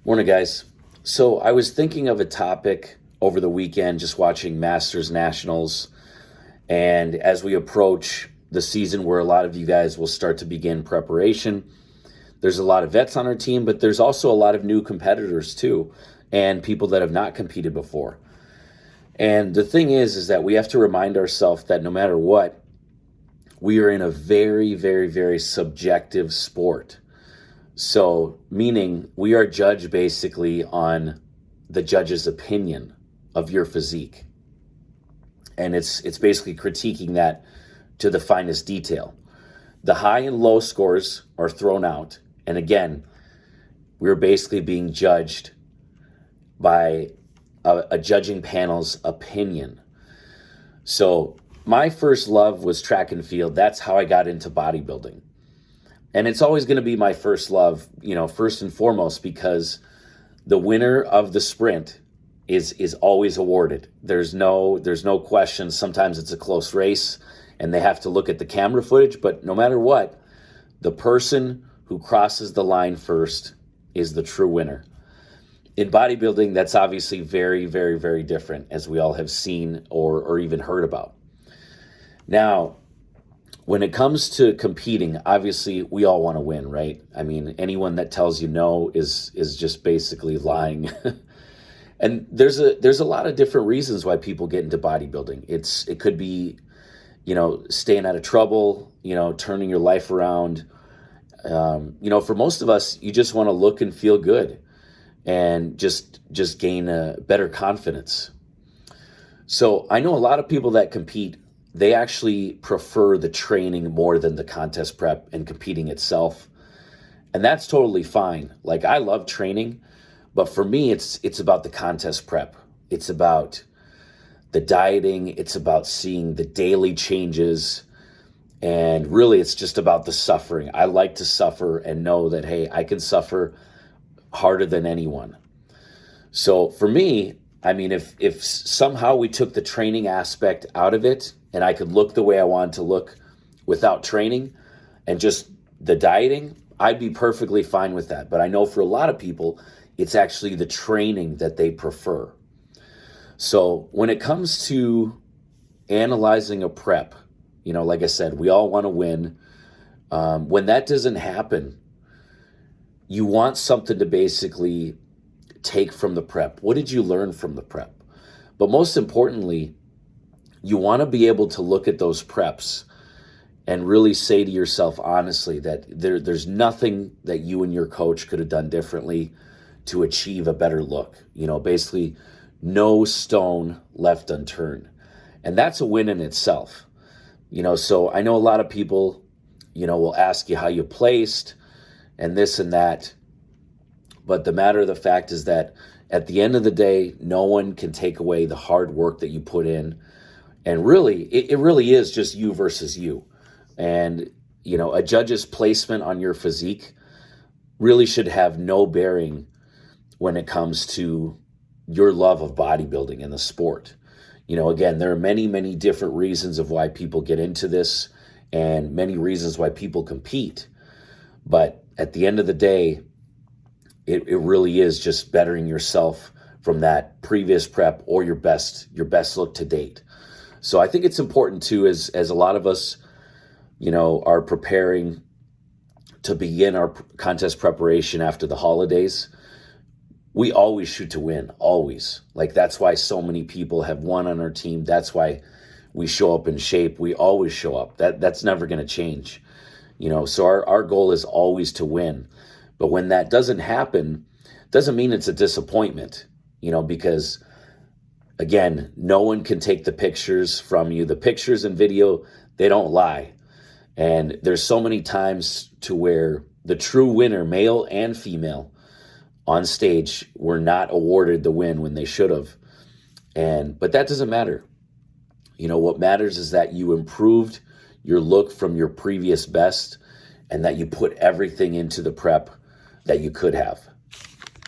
Morning, guys. So I was thinking of a topic over the weekend, just watching Masters Nationals. And as we approach the season where a lot of you guys will start to begin preparation, there's a lot of vets on our team, but there's also a lot of new competitors too, and people that have not competed before. And the thing is that we have to remind ourselves that no matter what, we are in a very, very, very subjective sport. So, meaning we are judged basically on the judge's opinion of your physique. And it's basically critiquing that to the finest detail. The high and low scores are thrown out. And again, we're basically being judged by a judging panel's opinion. So, my first love was track and field. That's how I got into bodybuilding. And it's always going to be my first love, first and foremost, because the winner of the sprint is always awarded. There's no question. Sometimes it's a close race and they have to look at the camera footage, but no matter what, the person who crosses the line first is the true winner. In bodybuilding, that's obviously very, very, very different, as we all have seen or even heard about. Now, when it comes to competing, obviously we all want to win, right? I mean, anyone that tells you no is just basically lying. And there's a lot of different reasons why people get into bodybuilding. It could be, staying out of trouble, turning your life around. For most of us, you just want to look and feel good and just gain a better confidence. So I know a lot of people that compete, they actually prefer the training more than the contest prep and competing itself. And that's totally fine. Like, I love training, but for me, it's about the contest prep. It's about the dieting. It's about seeing the daily changes. And really, it's just about the suffering. I like to suffer and know that, hey, I can suffer harder than anyone. So for me, I mean, if somehow we took the training aspect out of it and I could look the way I wanted to look without training and just the dieting, I'd be perfectly fine with that. But I know for a lot of people, it's actually the training that they prefer. So when it comes to analyzing a prep, like I said, we all want to win. When that doesn't happen, you want something to basically take from the prep. What did you learn from the prep? But most importantly, you want to be able to look at those preps and really say to yourself honestly that there's nothing that you and your coach could have done differently to achieve a better look. Basically no stone left unturned. And that's a win in itself. So I know a lot of people, will ask you how you placed and this and that. But the matter of the fact is that at the end of the day, no one can take away the hard work that you put in. And really, it really is just you versus you. And, a judge's placement on your physique really should have no bearing when it comes to your love of bodybuilding and the sport. Again, there are many, many different reasons of why people get into this and many reasons why people compete. But at the end of the day, it really is just bettering yourself from that previous prep or your best look to date. So I think it's important too, as a lot of us, are preparing to begin our contest preparation after the holidays. We always shoot to win, always. Like, that's why so many people have won on our team. That's why we show up in shape. We always show up. That's never going to change. So our goal is always to win. But when that doesn't happen, doesn't mean it's a disappointment, because again, no one can take the pictures from you. The pictures and video, they don't lie. And there's so many times to where the true winner, male and female, on stage were not awarded the win when they should have. But that doesn't matter. What matters is that you improved your look from your previous best and that you put everything into the prep that you could have.